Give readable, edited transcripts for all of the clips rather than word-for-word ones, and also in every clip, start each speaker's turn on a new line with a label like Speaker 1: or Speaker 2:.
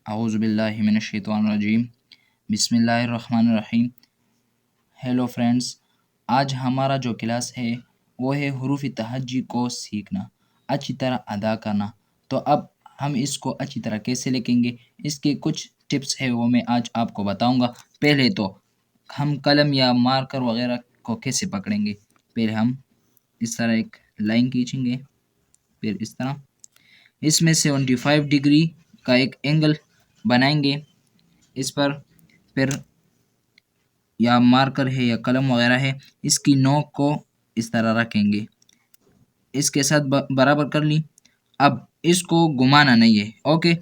Speaker 1: औज़ुबिल्लाहि मिनश्शैतानिर्रजीम बिस्मिल्लाहिर्रहमानिर्रहीम। Hello friends, आज हमारा जो क्लास है वो है हुरूफ तहज्जी को सीखना, अच्छी तरह अदा करना। तो अब हम इसको अच्छी तरह कैसे लिखेंगे, इसके कुछ टिप्स है वो मैं आज आपको बताऊंगा। पहले तो हम कलम या मार्कर वगैरह को कैसे पकड़ेंगे। पहले हम इस तरह एक लाइन खींचेंगे, फिर इस तरह इसमें 75 डिग्री का एक एंगल बनाएंगे इस पर। फिर या मार्कर है या कलम वगैरह है, इसकी नोक को इस तरह रखेंगे, इसके साथ बराबर कर ली। अब इसको घुमाना नहीं है, ओके।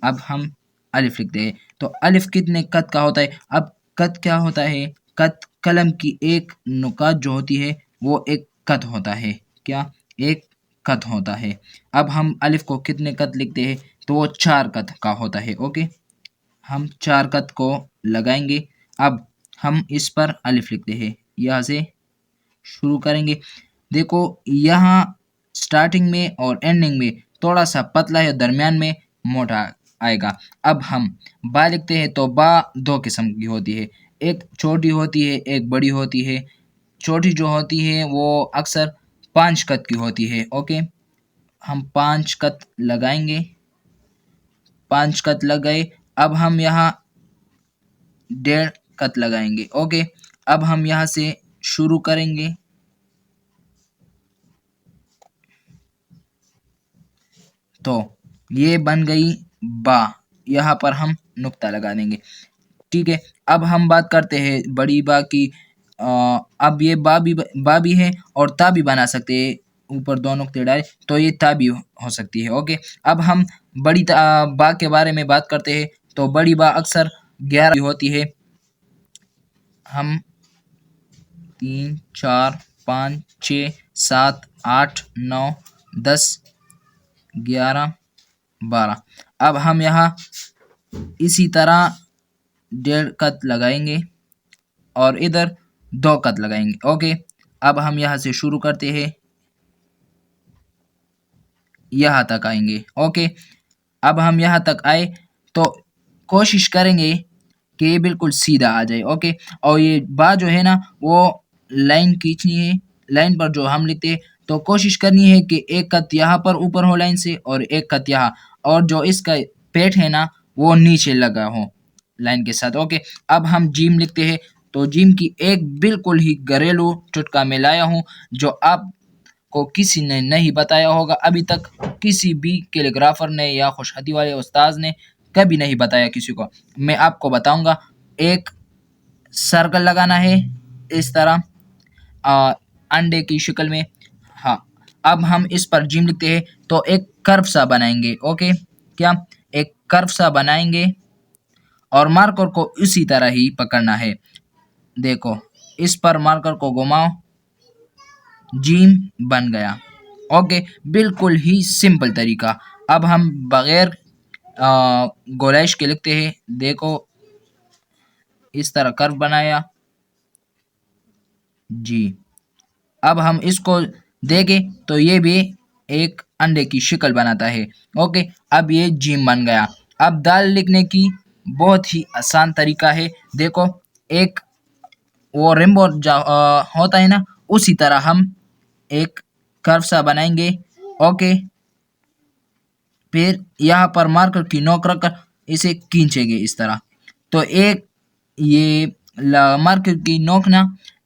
Speaker 1: अब हम अलिफ लिखते हैं। तो अलिफ कितने कद का होता है। अब कद क्या होता है, कद कलम की एक नुकात जो होती है वो एक कद होता है। क्या, एक कद होता है। अब हम अलिफ को कितने कद लिखते हैं, तो वो 4 कद का होता है, ओके। हम 4 कद को लगाएंगे। अब हम इस पर अलिफ लिखते हैं, यहाँ से शुरू करेंगे। देखो यहाँ स्टार्टिंग में और एंडिंग में थोड़ा सा पतला है, दरमियान में मोटा आएगा। अब हम बा लिखते हैं, तो बा 2 किस्म की होती है, एक छोटी होती है, एक बड़ी होती है। छोटी जो होती है वो अक्सर 5 कद की होती है, ओके। हम 5 कद लगाएंगे, 5 कद लग गए। अब हम यहाँ 1.5 कद लगाएंगे, ओके। अब हम यहाँ से शुरू करेंगे, तो ये बन गई बा। यहाँ पर हम नुक्ता लगा देंगे, ठीक है। अब हम बात करते हैं बड़ी बा की। अब ये बा भी है और ता भी बना सकते हैं, ऊपर 2 नुक्ते डाले तो ये ता भी हो सकती है, ओके। अब हम बड़ी बा के बारे में बात करते हैं। तो बड़ी बा अक्सर 11 होती है। हम 3 4 5 6 7 8 9 10 11 12। अब हम यहाँ इसी तरह 1.5 कद लगाएंगे और इधर 2 कद लगाएंगे, ओके। अब हम यहाँ से शुरू करते हैं, यहाँ तक आएंगे, ओके। अब हम यहाँ तक आए तो कोशिश करेंगे कि ये बिल्कुल सीधा आ जाए, ओके। और ये बा जो है ना वो लाइन खींचनी है, लाइन पर जो हम लिखते हैं तो कोशिश करनी है कि एक कद यहाँ पर ऊपर हो लाइन से और एक कद यहाँ, और जो इसका पेट है ना वो नीचे लगा हो लाइन के साथ, ओके। अब हम जीम लिखते हैं। तो जीम की एक बिल्कुल ही घरेलू टुटका मैं लाया हूँ, जो आपको किसी ने नहीं बताया होगा अभी तक। किसी भी कैलीग्राफर ने या खुशहदी वाले उस्ताद ने कभी नहीं बताया किसी को। मैं आपको बताऊंगा। एक सर्कल लगाना है इस तरह, अंडे की शक्ल में। हाँ, अब हम इस पर जिम लिखते हैं तो एक कर्व सा बनाएंगे, ओके। क्या, एक कर्व सा बनाएंगे और मार्कर को इसी तरह ही पकड़ना है। देखो इस पर मार्कर को घुमाओ, जिम बन गया, ओके। बिल्कुल ही सिंपल तरीका। अब हम बगैर गोलाइश के लिखते हैं। देखो इस तरह कर्व बनाया जी। अब हम इसको देखें तो ये भी एक अंडे की शक्ल बनाता है, ओके। अब ये जिम बन गया। अब दाल लिखने की बहुत ही आसान तरीका है। देखो एक वो रेम्बो होता है ना, उसी तरह हम एक कर्व सा बनाएंगे, ओके। फिर यहाँ पर मार्कर की नोक रखकर इसे खींचेंगे इस तरह। तो एक ये मार्कर की नोक ना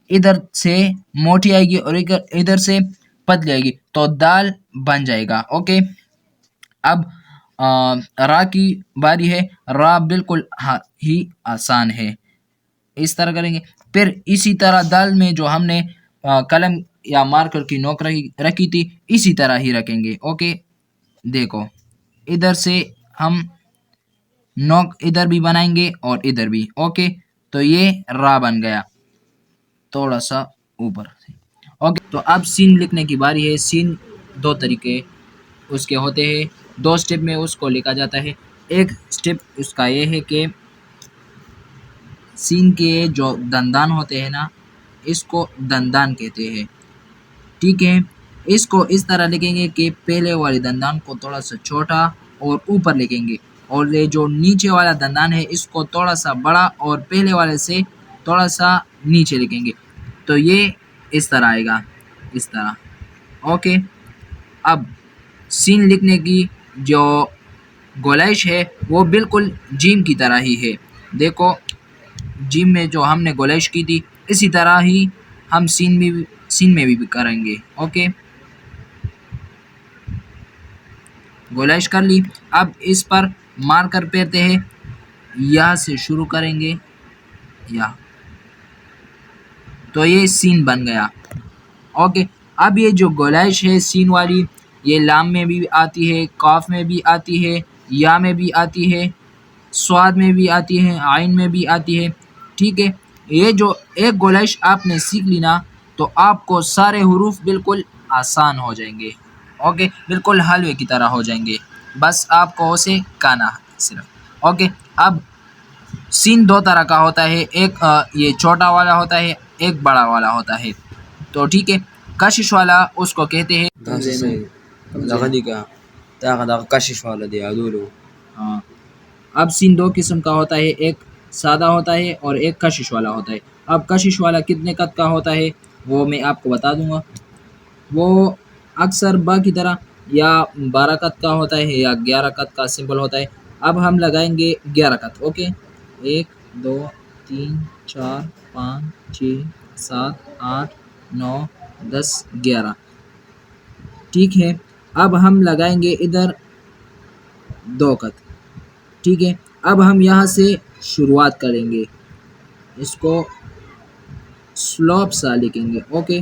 Speaker 1: इधर से मोटी आएगी और इधर से पतली आएगी, तो दाल बन जाएगा, ओके। अब रा की बारी है। रा बिल्कुल ही आसान है, इस तरह करेंगे। फिर इसी तरह दाल में जो हमने कलम या मार्कर की नोक रखी थी इसी तरह ही रखेंगे, ओके। देखो इधर से हम नोक इधर भी बनाएंगे और इधर भी, ओके। तो ये रा बन गया थोड़ा सा ऊपर से, ओके। तो अब सीन लिखने की बारी है। सीन 2 तरीके उसके होते हैं, 2 स्टेप में उसको लिखा जाता है। एक स्टेप उसका ये है कि सीन के जो दंदान होते हैं ना, इसको दंदान कहते हैं, ठीक है। इसको इस तरह लिखेंगे कि पहले वाले दंदान को थोड़ा सा छोटा और ऊपर लिखेंगे, और ये जो नीचे वाला दंदान है इसको थोड़ा सा बड़ा और पहले वाले से थोड़ा सा नीचे लिखेंगे। तो ये इस तरह आएगा, इस तरह। ओके, अब सीन लिखने की जो गोलाइश है वो बिल्कुल जिम की तरह ही है। देखो, जिम में जो हमने गोलाइश की थी इसी तरह ही हम सीन में भी करेंगे। ओके, गोलाइश कर ली। अब इस पर मार्कर फेरते हैं, यहाँ से शुरू करेंगे यहाँ, तो ये सीन बन गया। ओके, अब ये जो गोलाइश है सीन वाली, ये लाम में भी आती है, काफ में भी आती है, या में भी आती है, स्वाद में भी आती है, आइन में भी आती है। ठीक है, ये जो एक गोलाइश आपने सीख ली ना तो आपको सारे हुरूफ बिल्कुल आसान हो जाएंगे। ओके, बिल्कुल हलवे की तरह हो जाएंगे, बस आपको उसे गाना है सिर्फ। ओके, अब सीन दो तरह का होता है, एक ये छोटा वाला होता है, एक बड़ा वाला होता है। तो ठीक है, कशिश वाला उसको कहते हैं हाँ। अब सीन दो किस्म का होता है, एक सादा होता है और एक कशिश वाला होता है। अब कशिश वाला कितने कद का होता है वो मैं आपको बता दूंगा। वो अक्सर बा की तरह या 12 कद का होता है या 11 कद का सिंपल होता है। अब हम लगाएंगे 11 कद। ओके, 1 2 3 4 5 6 7 8 9 10 11। ठीक है, अब हम लगाएंगे इधर 2 कद। ठीक है, अब हम यहाँ से शुरुआत करेंगे, इसको स्लोप सा लिखेंगे। ओके,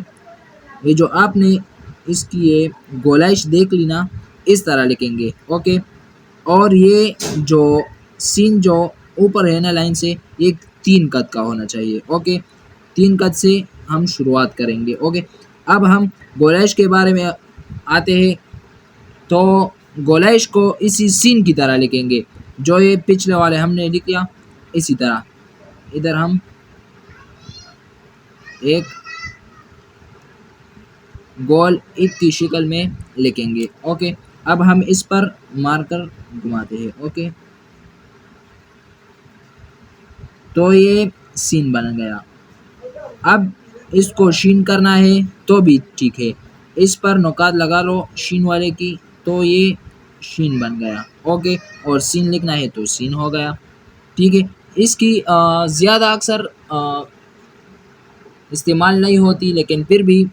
Speaker 1: ये जो आपने इसकी ये गोलाइश देख ली ना, इस तरह लिखेंगे। ओके, और ये जो सीन जो ऊपर है ना लाइन से, ये 3 कद का होना चाहिए। ओके, 3 कद से हम शुरुआत करेंगे। ओके, अब हम गोलाइश के बारे में आते हैं, तो गोलाइश को इसी सीन की तरह लिखेंगे जो ये पिछले वाले हमने लिखा, इसी तरह इधर हम एक गोल ईद की शक्ल में लिखेंगे। ओके, अब हम इस पर मार्कर घुमाते हैं। ओके, तो ये सीन बन गया। अब इसको शीन करना है तो भी ठीक है, इस पर नुकात लगा लो शीन वाले की, तो ये शीन बन गया। ओके, और सीन लिखना है तो सीन हो गया। ठीक है, इसकी ज़्यादा अक्सर इस्तेमाल नहीं होती, लेकिन फिर भी